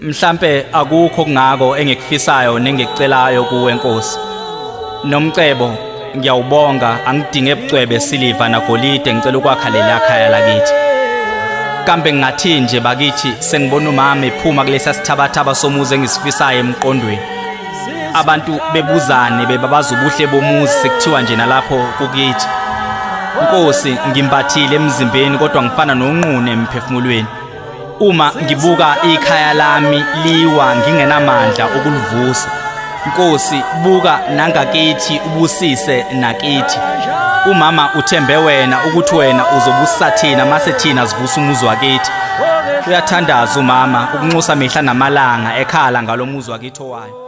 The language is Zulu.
Mhlambe akukho kungako engikufisayo nengikucelayo kuwe Nkosi. Nomcebo ngiyawubonga angidinge ebucwebe siliva nagolide ngicela ukwakha leli khaya lakithi. Kambe ngathi nje bakithi sengibona umama ephuma kulesa sithabathaba somuzi engisifisayo emqondweni. Abantu bebuzane bebabaza ubuhle bomuzi sekuthiwa nje nalapho kukithi. Nkosi ngimbathile emzimbeni kodwa ngifana nonqune emphefumulweni. Uma ngibuka ikhaya lami liwa ngingenamandla okulivusa. Nkosi buka nangakithi ubusise nakithi. Umama uthembe wena ukuthi wena uzobusa thina mase thina sivusa umuzi wakithi. Uyathandaza umama ukunxusa mihla namalanga ekhala ngalomuzi wakithi owayo.